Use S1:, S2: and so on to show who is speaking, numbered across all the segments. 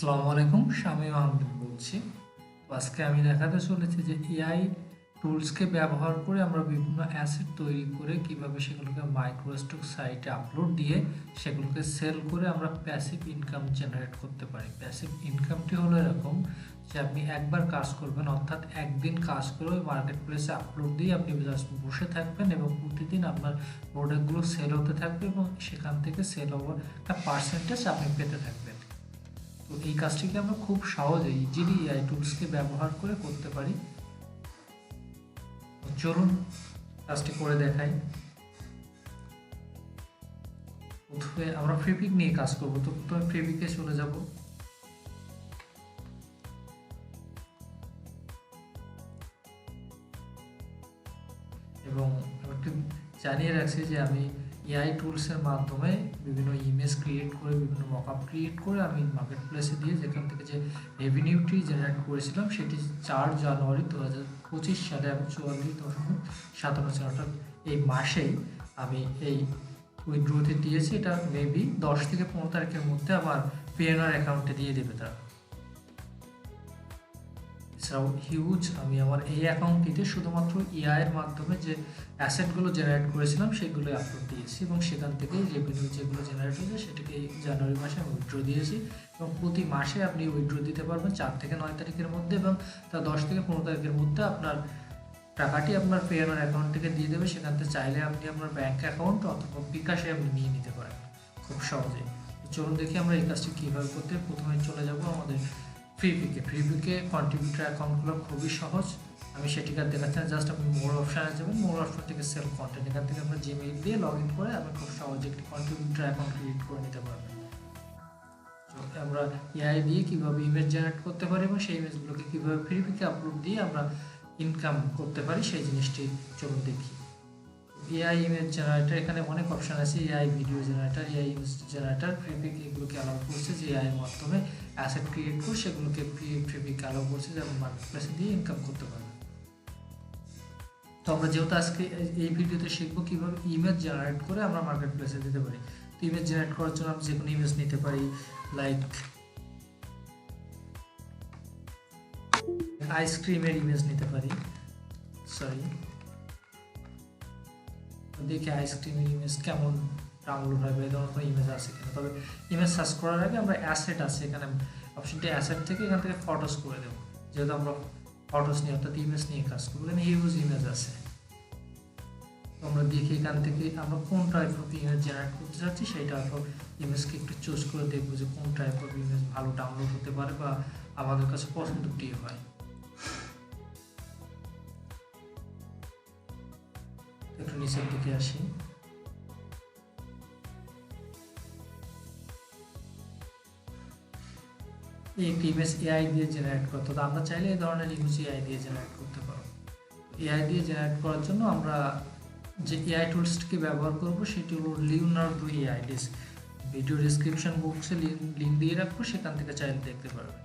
S1: আসসালামু আলাইকুম, শামীম আহমেদ বলছি। তো আজকে আমি দেখাতে চলেছি যে এআই টুলসকে ব্যবহার করে আমরা বিভিন্ন অ্যাসেট তৈরি করে কিভাবে সেগুলোকে মাইক্রোস্টক সাইটে আপলোড দিয়ে সেগুলোকে সেল করে আমরা প্যাসিভ ইনকাম জেনারেট করতে পারি। প্যাসিভ ইনকামটি হলো এরকম যে আপনি একবার কাজ করবেন, অর্থাৎ একদিন কাজ করে ওই মার্কেট প্লেসে আপলোড দিয়ে আপনি জাস্ট বসে থাকবেন এবং প্রতিদিন আপনার প্রোডাক্টগুলো সেল হতে থাকবে এবং সেখান থেকে সেল হওয়ার একটা পার্সেন্টেজ আপনি পেতে থাকবেন। তো এই কাজটিকে আমরা খুব সহজেই ইজিলি এআই টুলসকে ব্যবহার করে করতে পারি। চলুন কাজটি করে দেখাই। প্রথমে আমরা ফ্রিপিক নিয়ে কাজ করব। তো প্রথমে ফ্রিপিকে চলে যাব। এবং একটু জানিয়ে রাখছি যে আমি এআই টুলসের মাধ্যমে বিভিন্ন ইমেজ ক্রিয়েট করে বিভিন্ন মকআপ ক্রিয়েট করে আমি মার্কেট প্লেসে দিয়ে যেখান থেকে যে রেভিনিউটি জেনারেট করেছিলাম সেটি 4 জানুয়ারি 2025 সালে আমি 44.57 অর্থাৎ এই মাসেই আমি এই উইথড্রোতে দিয়েছি। এটা মেবি 10 থেকে 15 তারিখের মধ্যে আমার পিএনআর অ্যাকাউন্টে দিয়ে দেবে তারা। এছাড়াও হিউজ আমি আমার এই অ্যাকাউন্টটিতে শুধুমাত্র এআইয়ের মাধ্যমে যে অ্যাসেটগুলো জেনারেট করেছিলাম সেগুলো আপলোড দিয়েছি এবং সেখান থেকে রেভিনিউ যেগুলো জেনারেট হয়েছে সেটাকে এই জানুয়ারি মাসে আমি উইথড্র দিয়েছি এবং প্রতি মাসে আপনি উইথড্র দিতে পারবেন 4 থেকে 9 তারিখের মধ্যে এবং তার 10 থেকে 15 তারিখের মধ্যে আপনার টাকাটি আপনার পেআর অ্যাকাউন্ট থেকে দিয়ে দেবে। সেখান থেকে চাইলে আপনি আপনার ব্যাঙ্ক অ্যাকাউন্ট অথবা বিকাশে আপনি নিয়ে নিতে পারেন খুব সহজেই। চলুন দেখি আমরা এই কাজটি কীভাবে করতে। প্রথমে চলে যাব আমাদের ফ্রিপিকে কন্ট্রিবিউটার অ্যাকাউন্ট খোলা খুবই সহজ। আমি সেটিকে দেখাচ্ছি না, জাস্ট আপনি মোর অপশানে যাবেন, মোর অপশন থেকে সেল কন্টেন্ট, এখান থেকে আপনার জিমেইল দিয়ে লগ ইন করে আমি খুব সহজে একটি কন্ট্রিবিউটার অ্যাকাউন্ট ক্রিয়েট করে নিতে পারবেন। তো আমরা এআই দিয়ে কীভাবে ইমেজ জেনারেট করতে পারি এবং সেই ইমেজগুলোকে কীভাবে ফ্রিপিকে আপলোড দিয়ে আমরা ইনকাম করতে পারি সেই জিনিসটি চলুন দেখি। এআই ইমেজ জেনারেটর, এখানে অনেক অপশান আছে, AI video generator, AI image generator, Freepik এগুলোকে অ্যালাউ করছে যে এআই এর মাধ্যমে অ্যাসেট ক্রিয়েট করে সেগুলোকে ফ্রিপিক অ্যালাউ করছে যে আমরা মার্কেট প্লেসে দিয়ে ইনকাম করতে পারবো। তো আমরা যেহেতু আজকে এই ভিডিওতে শিখবো কীভাবে ইমেজ জেনারেট করে আমরা মার্কেট প্লেসে দিতে পারি। তো ইমেজ জেনারেট করার জন্য আমরা যে কোনো ইমেজ নিতে পারি, লাইক আইসক্রিমের ইমেজ নিতে পারি, দেখি আইসক্রিমের ইমেজ কেমন ডাউনলোড হবে, এই ধরনের কোনো ইমেজ আছে কিনা। তবে ইমেজ সার্চ করার আগে আমরা অ্যাসেট আছে এখানে অপশনটি, অ্যাসেট থেকে এখান থেকে ফটোস করে দেবো, যেহেতু আমরা ফটোস নিয়ে অর্থাৎ ইমেজ নিয়ে কাজ করবো। এখানে হিউজ ইমেজ আছে, তো আমরা দেখি এখান থেকে আমরা কোন টাইপ অফ ইমেজ জেনারেট করতে চাচ্ছি সেই টাইপ অফ ইমেজকে একটু চুজ করে দেখবো যে কোন টাইপ অফ ইমেজ ভালো ডাউনলোড হতে পারে বা আমাদের কাছে পছন্দ প্রিয় হয়। একটু নিচের দিকে আসি। এই একটি ইমেজ এআই দিয়ে জেনারেট করতে হবে। আমরা চাইলে এই ধরনের ইমেজ এআই দিয়ে জেনারেট করতে পারবো। এআই দিয়ে জেনারেট করার জন্য আমরা যে এআই টুলসটিকে ব্যবহার করব সেটি হলো লিওনার্দো এআই। ভিডিও ডিসক্রিপশন বক্সে লিঙ্ক দিয়ে রাখবো, সেখান থেকে চাইলে দেখতে পারবেন।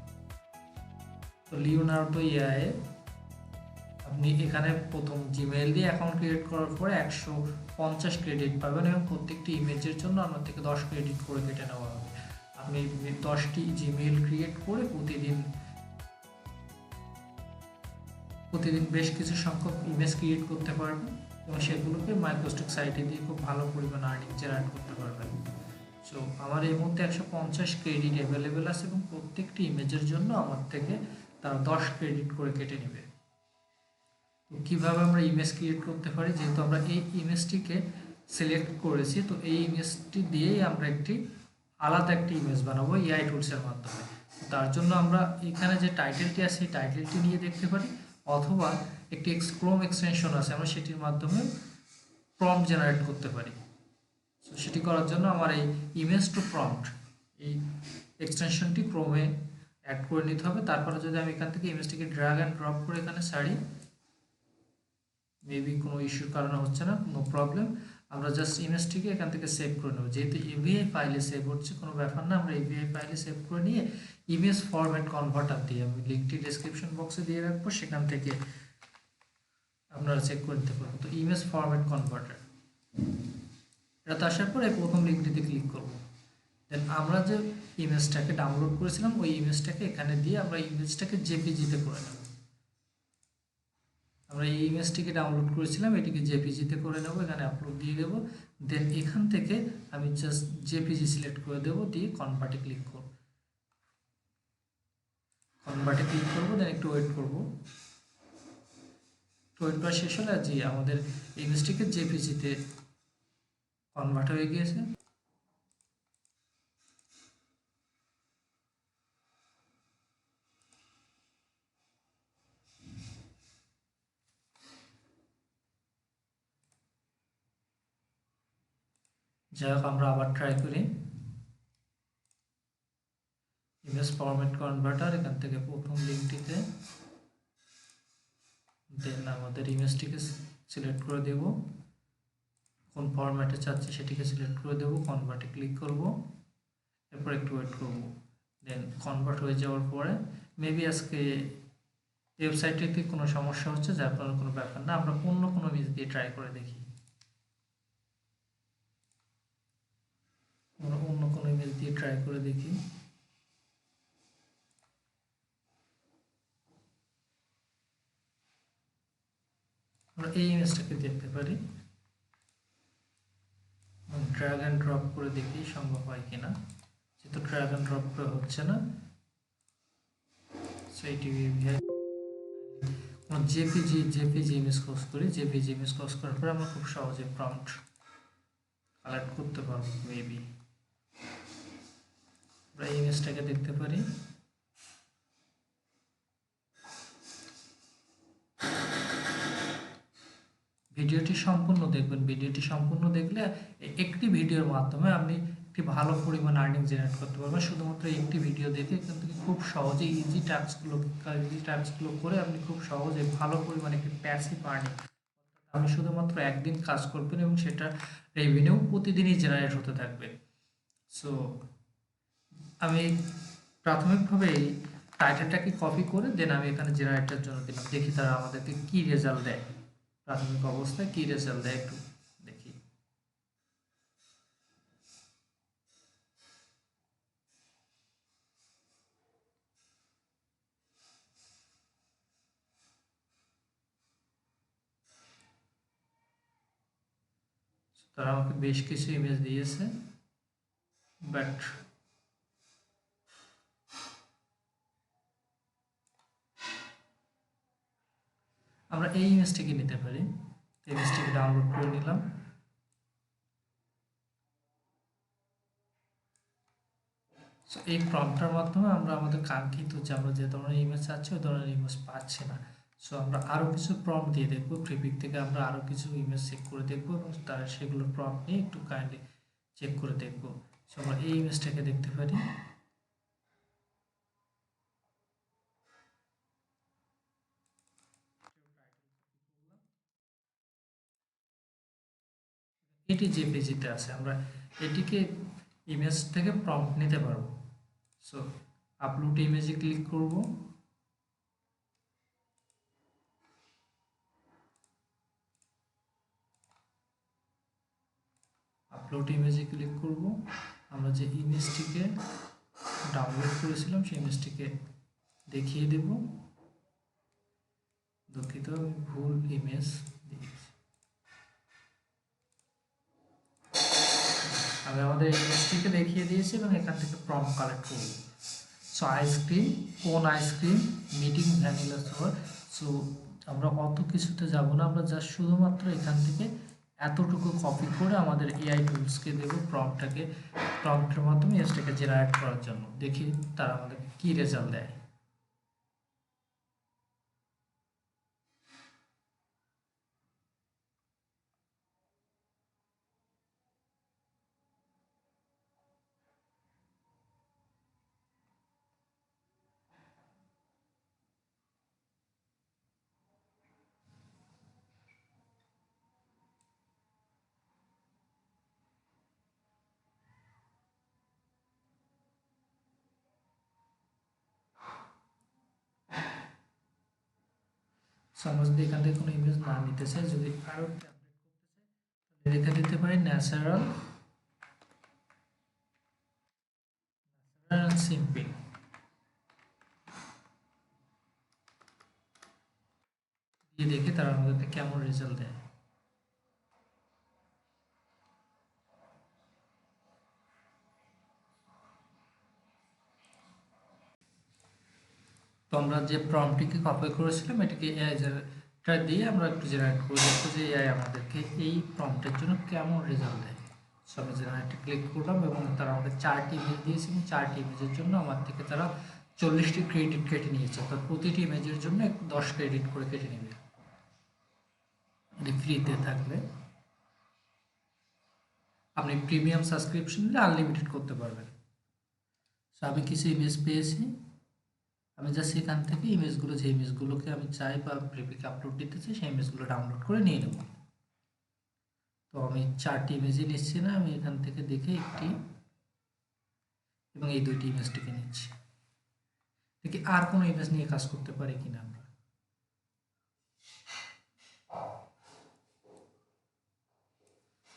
S1: তো লিওনার্দো এআই আপনি এখানে প্রথম জিমেইল দিয়ে অ্যাকাউন্ট ক্রিয়েট করার পরে 150 ক্রেডিট পাবেন এবং প্রত্যেকটি ইমেজের জন্য আপনার থেকে 10 ক্রেডিট করে কেটে নেওয়া হবে। আপনি 10টি জিমেইল ক্রিয়েট করে প্রতিদিন বেশ কিছু সংখ্যক ইমেজ ক্রিয়েট করতে পারবেন এবং সেগুলোকে মাইক্রোস্টক সাইটে দিয়ে খুব ভালো পরিমাণ আর্নিং জেনারেট করতে পারবেন। সো আমার এই মুহূর্তে 150 ক্রেডিট অ্যাভেলেবেল আছে এবং প্রত্যেকটি ইমেজের জন্য আমার থেকে তারা 10 ক্রেডিট করে কেটে নেবে। তো কীভাবে আমরা ইমেজ ক্রিয়েট করতে পারি, যেহেতু আমরা এই ইমেজটিকে সিলেক্ট করেছি, তো এই ইমেজটি দিয়েই আমরা আলাদা একটি ইমেজ বানাবো এআই টুলসের মাধ্যমে। তার জন্য আমরা এখানে যে টাইটেলটি আছে সেই টাইটেলটি নিয়ে দেখতে পারি, অথবা একটি ক্রোম এক্সটেনশন আছে, আমরা সেটির মাধ্যমে প্রম্পট জেনারেট করতে পারি। তো সেটি করার জন্য আমার এই ইমেজ টু প্রম্পট এই এক্সটেনশনটি ক্রোমে অ্যাড করে নিতে হবে। তারপরে যদি আমি এখান থেকে ইমেজটিকে ড্র্যাগ অ্যান্ড ড্রপ করে এখানে সারি, মেবি কোনো ইস্যুর কারণে হচ্ছে না, নো প্রবলেম। আমরা জাস্ট ইমেজটিকে এখান থেকে সেভ করে নেব, যেহেতু এভিআই ফাইলে সেভ হচ্ছে কোনো ব্যাপার না। আমরা এভিআই ফাইলে সেভ করে নিয়ে ইমেজ ফরম্যাট কনভার্টার দিয়ে আমি লিঙ্কটি ডেসক্রিপশন বক্সে দিয়ে রাখবো, সেখান থেকে আপনারা চেক করে নিতে পারবেন। তো ইমেজ ফরম্যাট কনভার্টার, এটা আসার পরে প্রথম লিঙ্কটিতে ক্লিক করব। দেন আমরা যে ইমেজটাকে ডাউনলোড করেছিলাম ওই ইমেজটাকে এখানে দিয়ে আমরা ইমেজটাকে জেপিজিতে করে নেব। আমরা এই ইমেজটিকে ডাউনলোড করেছিলাম, এটিকে জেপিজিতে করে নেব, এখানে আপলোড দিয়ে দেবো। দেন এখান থেকে আমি জাস্ট জেপিজি সিলেক্ট করে দেবো, দিয়ে কনভার্টে ক্লিক করব। কনভার্টে ক্লিক করবো, দেন একটু ওয়েট করবো। ওয়েট করা শেষ হলে জি আমাদের ইমেজটিকে জেপিজিতে কনভার্ট হয়ে গিয়েছে। যাই হোক, আমরা আবার ট্রাই করি। ইমেজ ফরম্যাট কনভার্টার, এখান থেকে প্রথম লিঙ্কটিতে, দেন আমাদের ইমেজটিকে সিলেক্ট করে দেব, কোন ফরম্যাটে চাচ্ছি সেটিকে সিলেক্ট করে দেব, কনভার্টে ক্লিক করব, এরপর একটু ওয়েট করব। দেন কনভার্ট হয়ে যাওয়ার পরে মেবি আজকে ওয়েবসাইটটিতে কোনো সমস্যা হচ্ছে, যার কারণে কোনো ব্যাপার না, আমরা অন্য কোনো ইমেজ দিয়ে ট্রাই করে দেখি। আমরা অন্য কোনো ইমেজ দিয়ে ট্রাই করে দেখি। আমরা এই ইমেজটাকে দেখতে পারি, ড্র্যাগ অ্যান্ড ড্রপ করে দেখি সম্ভব হয় কিনা। যেহেতু ড্র্যাগ অ্যান্ড ড্রপ করে হচ্ছে না, সেইটি কোনো জেপিজি ইমেজ খোঁজ করি। জেপিজি ইমেজ খোঁজ করার পরে আমরা খুব সহজে প্রম্পট কালেক্ট করতে পারবো। মেবি আমরা এই ইমেজটাকে দেখতে পারি। ভিডিওটি সম্পূর্ণ দেখবেন। ভিডিওটি সম্পূর্ণ দেখলে একটি ভিডিওর মাধ্যমে আপনি একটি ভালো পরিমাণ আর্নিং জেনারেট করতে পারবেন। শুধুমাত্র একটি ভিডিও দেখে এখান থেকে খুব সহজে ইজি টাস্কগুলো করে আপনি খুব সহজে ভালো পরিমাণে একটি প্যাসিভ আর্নিং, আপনি শুধুমাত্র একদিন কাজ করবেন এবং সেটা রেভিনিউ প্রতিদিনই জেনারেট হতে থাকবে। সো আমি প্রাথমিকভাবে এই টাইটেলটাকে কপি করে দেন আমি এখানে জেনারেটের জন্য দিলাম, দেখি তারা আমাদেরকে কি রেজাল্ট দেয়। প্রাথমিক অবস্থায় কি রেজাল্ট দেয় একটু দেখি। তারা আমাকে বেশ কিছু ইমেজ দিয়েছে, বাট আমরা এই ইমেজটিকে নিতে পারি। ইমেজটিকে ডাউনলোড করে নিলাম। সো এই প্রম্পটার মাধ্যমে আমরা আমাদের কাঙ্ক্ষিত যে আমরা যে ধরনের ইমেজ চাচ্ছি ওই ধরনের ইমেজ পাচ্ছি না। সো আমরা আরও কিছু প্রম্পট দিয়ে দেখবো। ফ্রিপিক থেকে আমরা আরও কিছু ইমেজ চেক করে দেখবো এবং তার সেগুলো প্রম্পট নিয়ে একটু কাইন্ডলি চেক করে দেখবো। সো আমরা এই ইমেজটাকে দেখতে পারি। এটি যে পেজিতে আছে আমরা এটিকে ইমেজ থেকে প্রম্পট নিতে পারবো। সো আপলোড ইমেজে ক্লিক করব। আপলোড ইমেজে ক্লিক করব। আমরা যে ইমেজটিকে ডাউনলোড করেছিলাম সেই ইমেজটিকে দেখিয়ে দেব। দুঃখিত, আমি ভুল ইমেজ দিয়েছি। আমি আমাদের ইমেজটিকে দেখিয়ে দিয়েছি এবং এখান থেকে প্রম্পট কালেক্ট করব। সো আইসক্রিম, কোন ice cream, meeting vanilla flavour. So আমরা অত কিছুতে যাব না, আমরা জাস্ট শুধুমাত্র এখান থেকে এতটুকু কপি করে আমাদের এআই টুলসকে দেবো প্রম্পটের মাধ্যমে এসটাকে জেনারেট করার জন্য। দেখি তারা আমাদেরকে কী রেজাল্ট দেয়। আমরা যদি এখান থেকে কোনো ইমেজ না নিতে চাই, যদি আরও রেখে দিতে পারি ন্যাচারাল সিম্পিং দিয়ে দেখি তারা আমাদেরকে কেমন রেজাল্ট দেয়। তো আমরা যে প্রম্পটটিকে কপি করেছিলাম এটাকে এআইটা দিয়ে আমরা একটু জেনারেট করে দেখবো যে এআই আমাদেরকে এই প্রম্পটের জন্য কেমন রেজাল্ট দেয়। সো আমি জেনারেটে ক্লিক করলাম এবং তারা আমাকে 4টি ইমেজ দিয়েছে এবং 4টি ইমেজের জন্য আমার থেকে তারা 40টি ক্রেডিট কেটে নিয়েছে, অর্থাৎ প্রতিটি ইমেজের জন্য 10 ক্রেডিট করে কেটে নেবে। ফ্রিতে থাকলে আপনি প্রিমিয়াম সাবস্ক্রিপশন নিলে আনলিমিটেড করতে পারবেন। সো আমি কিছু ইমেজ পেয়েছি, আমি জাস্ট সেখান থেকে ইমেজগুলো, যে ইমেজগুলোকে আমি চাই বা প্রিপিকে আপলোড দিতে চাই সেই ইমেজগুলো ডাউনলোড করে নিয়ে নেব। তো আমি 4টি ইমেজই নিচ্ছি না, আমি এখান থেকে দেখে একটি এবং এই 2টি ইমেজটিকে নিচ্ছি। দেখি আর কোনো ইমেজ নিয়ে কাজ করতে পারি কিনা।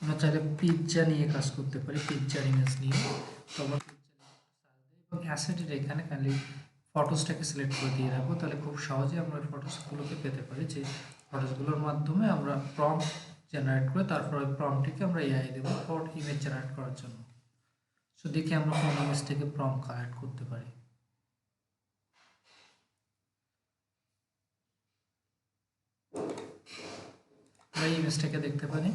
S1: আমরা চাইলে পিৎজা নিয়ে কাজ করতে পারি, পিৎজার ইমেজ নিয়ে। তো আবার এবং অ্যাসেটের এখানে খালি ফটোসটাকে সিলেক্ট করে দিয়ে রাখবো, তাহলে খুব সহজে আমরা ফটোসগুলোকে পেতে পারি, যে ফটোসগুলোর মাধ্যমে আমরা প্রম্পট জেনারেট করে তারপর ওই প্রম্পটটিকে আমরা এআই দেবো ফর ইমেজ জেনারেট করার জন্য। সো দেখি আমরা কোন ইমেজ থেকে প্রম্পট কালেক্ট করতে পারি। আমরা এই ইমেজটাকে দেখতে পারি।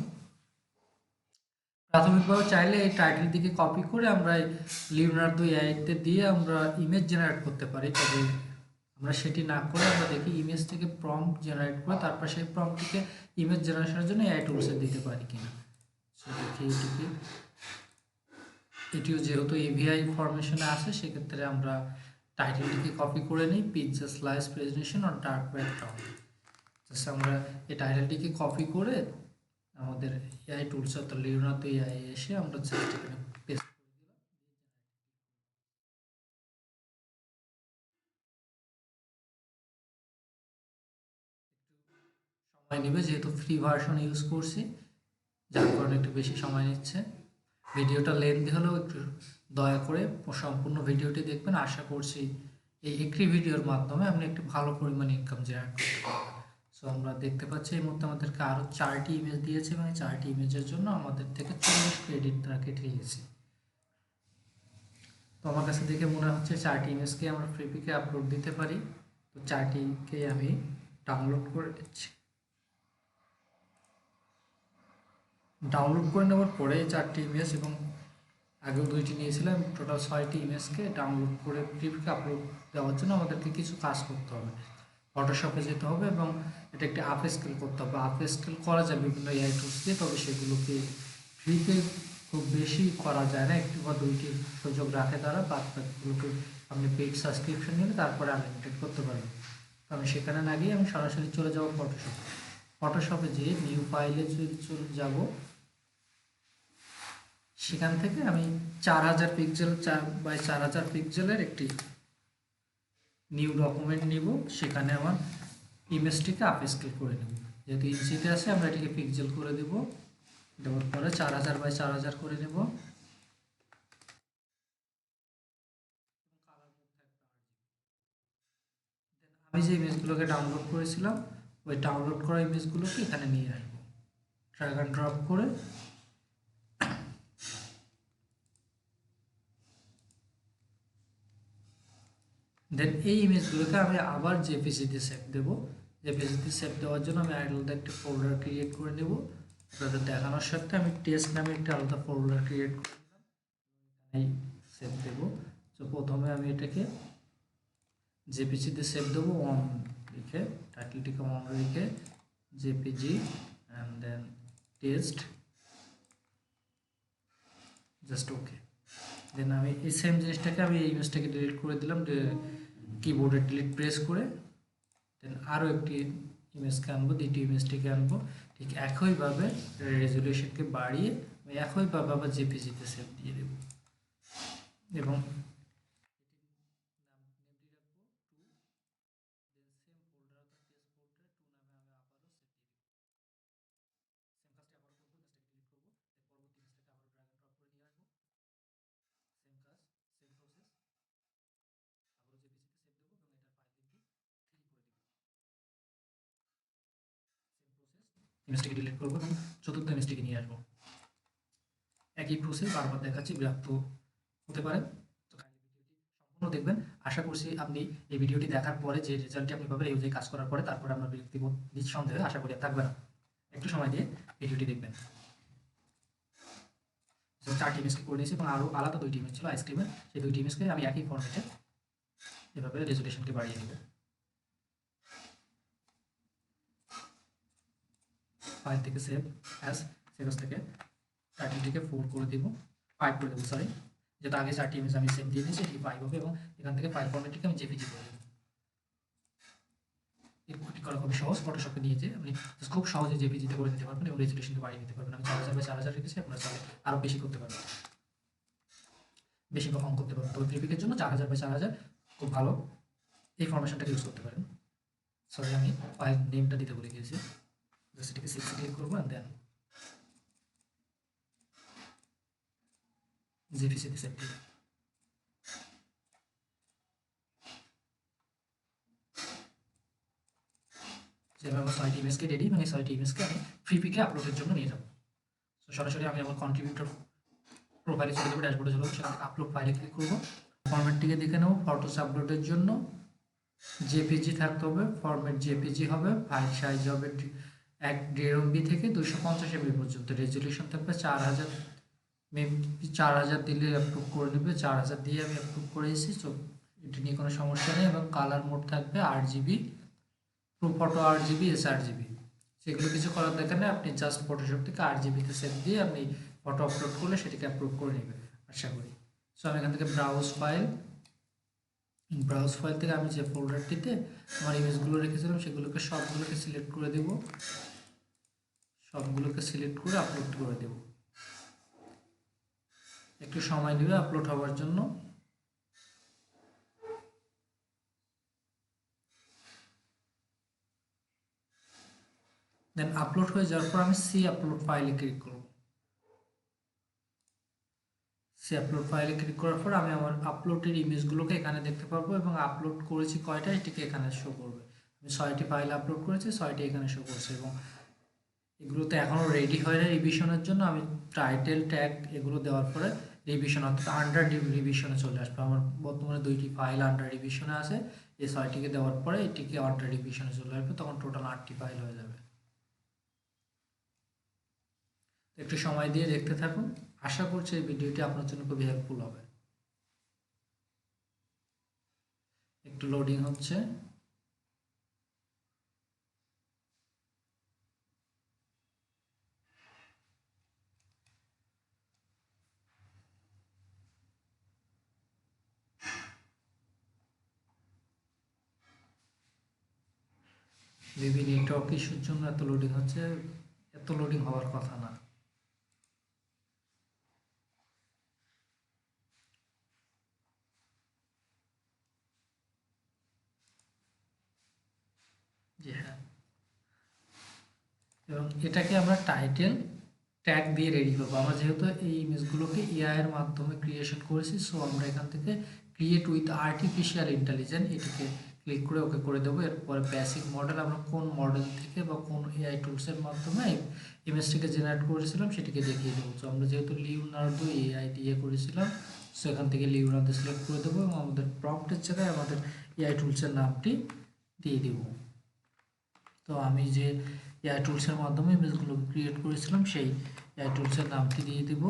S1: প্রাথমিকভাবে চাইলে এই টাইটেল দিকে কপি করে আমরা লিওনার্দো এআইতে দিয়ে আমরা ইমেজ জেনারেট করতে পারি, তবে আমরা সেটি না করে আমরা দেখি ইমেজ থেকে প্রম্পট জেনারেট করে তারপর সেই প্রম্পটটিকে ইমেজ জেনারেশনের জন্য এআই টুলসে দিতে পারি কিনা। সো দেখি এটিও যেহেতু এভিআই ফরমেশনে আছে সেক্ষেত্রে আমরা টাইটেলটিকে কপি করে নিই, pizza slice presentation or dark background. Just আমরা এই টাইটেলটিকে কপি করে আমাদের এআই টুলস অর্থাৎ লিওনার্দো এআই এসে আমরা জাস্ট এখানে পেস্ট করে দিলাম। সময় নেবে যেহেতু ফ্রি ভার্সন ইউজ করছি, যার কারণে একটু বেশি সময় নিচ্ছে। ভিডিওটা লেন্থি হলেও একটু দয়া করে সম্পূর্ণ ভিডিওটি দেখবেন। আশা করছি এই একটি ভিডিওর মাধ্যমে আপনি একটি ভালো পরিমাণ ইনকাম জেনারেট করতে পারবেন। সো আমরা দেখতে পাচ্ছি এই মুহূর্তে আমাদেরকে আরও 4টি ইমেজ দিয়েছে এবং 4টি ইমেজের জন্য আমাদের থেকে 40 ক্রেডিট তারা কেটে নিয়েছে। তো আমার কাছে দেখে মনে হচ্ছে 4টি ইমেজকে আমরা ফ্রিপিকে আপলোড দিতে পারি। তো 4টিকে আমি ডাউনলোড করে দিচ্ছি। ডাউনলোড করে নেওয়ার পরে 4টি ইমেজ এবং আগেও 2টি নিয়েছিলাম, টোটাল 6টি ইমেজকে ডাউনলোড করে ফ্রিপিকে আপলোড দেওয়ার জন্য আমাদেরকে কিছু কাজ করতে হবে। ফটোশপে যেতে হবে এবং এটা একটি আপ স্কেল করতে হবে। আপ স্কেল করা যায় বিভিন্ন এআই টুলস দিয়ে, তবে সেগুলোকে ফ্রিতে খুব বেশি করা যায় না, একটি বা 2টির সুযোগ রাখে তারা। বাদবাকিগুলোকে আপনি পেইড সাবস্ক্রিপশন নিলে তারপরে আনলিমিটেড করতে পারবেন। তো আমি সেখানে না গিয়ে আমি সরাসরি চলে যাব ফটোশপে। ফটোশপে যেয়ে নিউ ফাইলে চলে যাব, সেখান থেকে আমি 4000 পিক্সেল 4x4000 পিক্সেলের একটি নিউ ডকুমেন্ট নিব। সেখানে আমার ইমেজটিকে আপ স্কেল করে নেব, যেহেতু ইঞ্চিতে আছে আমরা এটিকে পিক্সেল করে দেব। দেওয়ার পরে 4000x4000 করে নেব। আমি যে ইমেজগুলোকে ডাউনলোড করেছিলাম ওই ডাউনলোড করা ইমেজগুলোকে এখানে নিয়ে আসবো, ড্র্যাগ অ্যান্ড ড্রপ করে। দেন এই ইমেজগুলোকে আমি আবার জেপিজিতে সেভ দেবো। জেপিজিতে সেভ দেওয়ার জন্য আমি আলাদা একটা ফোল্ডার ক্রিয়েট করে নেব। আপনাদের দেখানোর সাথে আমি টেস্ট নামে একটা আলাদা ফোল্ডার ক্রিয়েট করে নিলাম, এই সেভ দেবো। তো প্রথমে আমি এটাকে জেপিজিতে সেভ দেবো, অন লিখে টাইটেলটিকে অন লিখে JPG and then test, just okay. Then আমি এই সেম জিনিসটাকে আমি এই ইমেজটাকে ডিলিট করে দিলাম, কিবোর্ডে ডিলিট প্রেস করে। দেন আরও একটি ইমেজকে আনবো, দ্বিতীয় ইমেজটিকে আনবো, ঠিক একইভাবে রেজলিউশনকে বাড়িয়ে আমি একইভাবে আবার জেপিজিতে সেভ দিয়ে দেব এবং ইমেজটিকে ডিলিট করবো এবং চতুর্থ ইমেজটিকে নিয়ে আসবো। একই প্রসেস বারবার দেখাচ্ছি, বিরক্ত হতে পারে, তো সম্পূর্ণ দেখবেন। আশা করছি আপনি এই ভিডিওটি দেখার পরে যে রেজাল্টটি আপনি পাবেন এই অনুযায়ী কাজ করার পরে, তারপরে আপনার বিরক্তিবোধ নিঃসন্দেহে আশা করি থাকবে না। একটু সময় দিয়ে ভিডিওটি দেখবেন। 4টি ইমেজকে করে নিয়েছি এবং আরও আলাদা 2টি ইমেজ ছিল আইসক্রিমের, সেই 2টি ইমেজকে আমি একই ফর্মেটে এভাবে রেজুলেশনকে বাড়িয়ে নেব। ফাইল থেকে সেভ অ্যাজ, সেভ থেকে টাইটেলটিকে 4 করে দেব, 5 করে দেবো, সরি, যেটা আগে 4টি ইমেজ আমি সেভ দিয়ে দিয়েছি, এটি 5 হবে এবং এখান থেকে ফাইল ফরম্যাটটিকে আমি জেপিজি করে দেবো। এটি করা খুবই সহজ, ফটোশপে নিয়ে যে আপনি খুব সহজে জেপিজিতে করে দিতে পারবেন এবং রেজুলেশনকে বাড়িয়ে নিতে পারবেন। আমি 4000 × 4000 রেখেছি, আপনারা চাইলে আরও বেশি করতে পারবেন, বেশি বা কম করতে পারবেন। তবে প্রিপিকের জন্য 4000 × 4000 খুব ভালো, এই ফরমেশনটাকে ইউজ করতে পারেন। সরি, আমি ফাইল নেমটা দিতে ভুলে গিয়েছি, সেটিকে 6 ক্লিক করবো অ্যান্ড দেন জেপিসিতে সেভ দিই। যেভাবে আমার 6টি ইমেজকে রেডি এবং এই 6টি ইমেজকে আমি ফ্রিপিকে আপলোডের জন্য নিয়ে যাবো। তো সরাসরি আমি আমার কন্ট্রিবিউটর প্রোফাইলে চলে যাবো, ড্যাশবোর্ডে চলে যাবো, সেখান থেকে আপলোড ফাইলে ক্লিক করবো। ফরম্যাটটিকে দেখে নেবো, ফটোস আপলোডের জন্য জেপিজি থাকতে হবে, ফরম্যাট জেপিজি হবে, ফাইল সাইজ হবে 1.5 MB থেকে 250 MB পর্যন্ত, রেজুলেশন থাকবে 4000 4000 দিলে অ্যাপ্রুভ করে নেবে, 4000 দিয়ে আমি অ্যাপ্রুভ করেছি, তো এটি নিয়ে কোনো সমস্যা নেই। এবং কালার মোড থাকবে 8GB, pro photo 8GB, sRGB, সেগুলো কিছু করার দরকার নেই, আপনি জাস্ট ফটোশপ থেকে 8GB-তে সেভ দিয়ে আপনি ফটো আপলোড করলে সেটিকে অ্যাপ্রুভ করে নেবে আশা করি। সো আমি এখান থেকে ব্রাউজ ফাইল থেকে আমি যে ফোল্ডারটিতে আমার ইমেজগুলো রেখেছিলাম সেগুলোকে সবগুলোকে সিলেক্ট করে দেব, সবগুলোকে সিলেক্ট করে আপলোড করে দেব। একটু সময় নেবে আপলোড হওয়ার জন্য। দেন আপলোড হয়ে যাওয়ার পর আমি সি আপলোড ফাইলে ক্লিক করব। সি আপলোড ফাইলে ক্লিক করার পর আমি আমার আপলোডের ইমেজগুলোকে এখানে দেখতে পারবো এবং আপলোড করেছি কয়টা এটিকে এখানে শো করবে। আমি 6টি ফাইল আপলোড করেছি, 6টি এখানে শো করছে এবং এগুলোতে এখনও রেডি হয় না রিভিশনের জন্য। আমি টাইটেল ট্যাগ এগুলো দেওয়ার পরে রিভিশন অর্থাৎ আন্ডার রিভিশনে চলে আসবে। আমার বর্তমানে 2টি ফাইল আন্ডার রিভিশনে আছে, এই 6টিকে দেওয়ার পরে এটিকে আন্ডার রিভিশনে চলে আসবে, তখন টোটাল 8টি ফাইল হয়ে যাবে। একটু সময় দিয়ে দেখতে থাকুন, আশা করছি এই ভিডিওটি আপনার জন্য খুবই হেল্পফুল হবে। একটু লোডিং হচ্ছে। মেবি নেটওয়ার্ক ইস্যুর জন্য এত লোডিং হচ্ছে, এত লোডিং হওয়ার কথা না। জি হ্যাঁ, এবং এটাকে আমরা টাইটেল ট্যাগ দিয়ে রেডি করবো। আমরা যেহেতু এই ইমেজগুলোকে এআই এর মাধ্যমে ক্রিয়েশন করেছি, সো আমরা এখান থেকে ক্রিয়েট উইথ আর্টিফিশিয়াল ইন্টেলিজেন্স এটিকে ক্লিক করে ওকে করে দেবো। এরপরে বেসিক মডেল, আমরা কোন মডেল থেকে বা কোন এআই টুলসের মাধ্যমে ইমেজটিকে জেনারেট করেছিলাম সেটিকে দেখিয়ে দেবো। তো আমরা যেহেতু লিওনার্দো এআই দিয়ে করেছিলাম, সো এখান থেকে লিওনার্দো সিলেক্ট করে দেবো এবং আমাদের প্রম্পটের জায়গায় আমাদের এআই টুলসের নামটি দিয়ে দেবো। তো আমি যে এআই টুলসের মাধ্যমে ইমেজগুলো ক্রিয়েট করেছিলাম সেই এআই টুলসের নামটি দিয়ে দেব।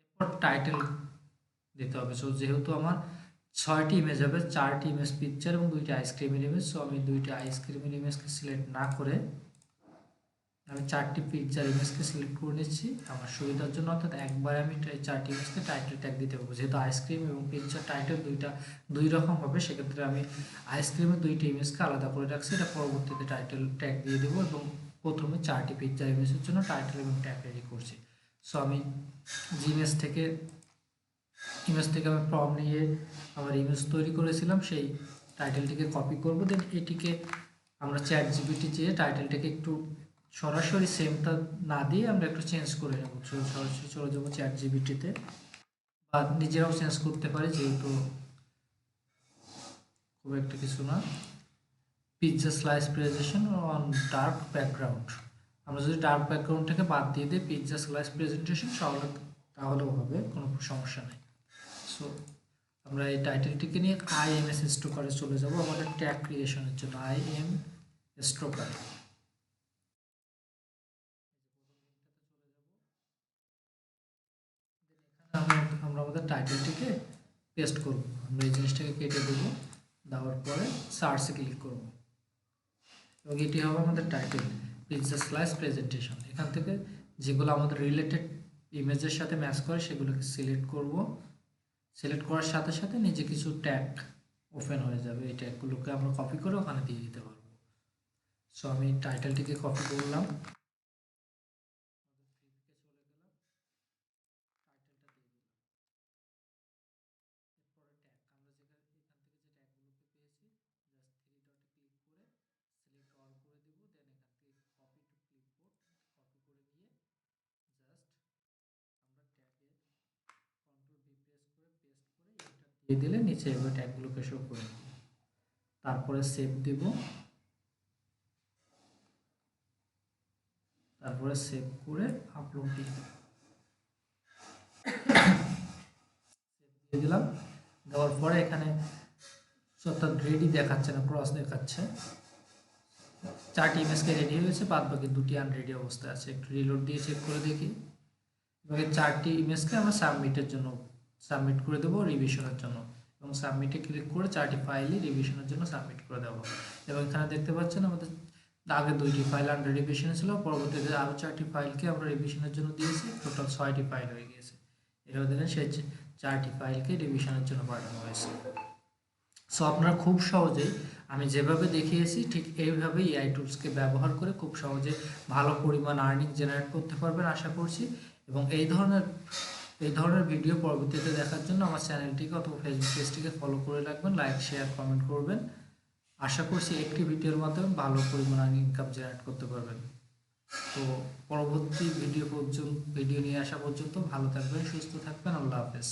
S1: এরপর টাইটেল দিতে হবে। সো যেহেতু আমার 6টি ইমেজ হবে, 4টি ইমেজ পিকচার এবং 2টি আইসক্রিমের ইমেজ, সো আমি 2টি আইসক্রিমের ইমেজকে সিলেক্ট না করে আমি 4টি পিকচার ইমেজকে সিলেক্ট করে নিচ্ছি আমার সুবিধার জন্য। অর্থাৎ একবারে আমি 4টি ইমেজকে টাইটেল ট্যাগ দিতে পারবো। যেহেতু আইসক্রিম এবং পিকচার টাইটেল দুই রকম হবে, সেক্ষেত্রে আমি আইসক্রিমের 2টি ইমেজকে আলাদা করে রাখছি, এটা পরবর্তীতে টাইটেল ট্যাগ দিয়ে দেবো এবং প্রথমে 4টি পিকচার ইমেজের জন্য টাইটেল এবং ট্যাগ রেডি করছি। সো আমি ইমেজ থেকে আমি ফর্ম নিয়ে আমার ইমেজ তৈরি করেছিলাম, সেই টাইটেলটিকে কপি করব। দেন এটিকে আমরা চ্যাট জিপিটি চেয়ে টাইটেলটাকে একটু সরাসরি সেমটা না দিয়ে আমরা একটু চেঞ্জ করে নেব। সরাসরি চলে যাবো চ্যাট জিপিটিতে, বা নিজেরাও চেঞ্জ করতে পারি, যেহেতু খুব একটা কিছু না। Pizza slice presentation on dark background. আমরা যদি ডার্ক ব্যাকগ্রাউন্ডটাকে বাদ দিয়ে দিই পিৎজা স্লাইস প্রেজেন্টেশন তাহলেও হবে, কোনো সমস্যা নেই। সো আমরা এই টাইটেলটিকে নিয়ে IMS স্ট্রোকারে চলে যাব আমাদের ট্যাগ ক্রিয়েশনের জন্য। IM স্ট্রোকার আমরা আমাদের টাইটেলটিকে পেস্ট করব। আমরা এই জিনিসটাকে কেটে দেব, দেওয়ার পরে সার্চে ক্লিক করব এবং এটি হবে আমাদের টাইটেল পিৎজা স্লাইস প্রেজেন্টেশন। এখান থেকে যেগুলো আমাদের রিলেটেড ইমেজের সাথে ম্যাচ করে সেগুলোকে সিলেক্ট করব। সিলেক্ট করার সাথে সাথে নিজে কিছু ট্যাগ ওপেন হয়ে যাবে, এই ট্যাগগুলোকে আমরা কপি করে ওখানে দিয়ে দিতে পারবো। সো আমি টাইটেলটিকে কপি করলাম, দিয়ে দিলে নিচে এবার ট্যাগগুলোকে শো করে দেব। তারপরে সেভ দেব, তারপরে সেভ করে আপলোড দিয়ে দিলাম। দেওয়ার পরে এখানে অর্থাৎ রেডি দেখাচ্ছে না, ক্রস দেখাচ্ছে। 4টি ইমেজকে রেডি হয়েছে, বাদ বাকি 2টি আনরেডি অবস্থায় আছে। একটু রিলোড দিয়ে চেক করে দেখি। এবার 4টি ইমেজকে আমরা সাবমিটের জন্য সাবমিট করে দেবো রিভিশনের জন্য, এবং সাবমিটে ক্লিক করে 4টি ফাইলই রিভিশনের জন্য সাবমিট করে দেবো। এবং এখানে দেখতে পাচ্ছেন আমাদের আগে 2টি ফাইল আন্ডার রিভিশনে ছিল, পরবর্তীতে আরও 4টি ফাইলকে আমরা রিভিশনের জন্য দিয়েছি, টোটাল 6টি ফাইল হয়ে গিয়েছে। এটাও দেখেন সেই 4টি ফাইলকে রিভিশনের জন্য পাঠানো হয়েছে। সো আপনারা খুব সহজেই আমি যেভাবে দেখিয়েছি ঠিক এইভাবে AI টুলসকে ব্যবহার করে খুব সহজে ভালো পরিমাণ আর্নিং জেনারেট করতে পারবেন আশা করছি। এবং এই ধরনের ভিডিও পরবর্তীতে দেখার জন্য আমার চ্যানেলটিকে অথবা ফেসবুক পেজটিকে ফলো করে রাখবেন, লাইক শেয়ার কমেন্ট করবেন। আশা করছি একটি ভিডিওর মাধ্যমে ভালো পরিমাণ আর্নিং ইনকাম জেনারেট করতে পারবেন। তো পরবর্তী ভিডিও নিয়ে আসা পর্যন্ত ভালো থাকবেন, সুস্থ থাকবেন। আল্লাহ হাফেজ।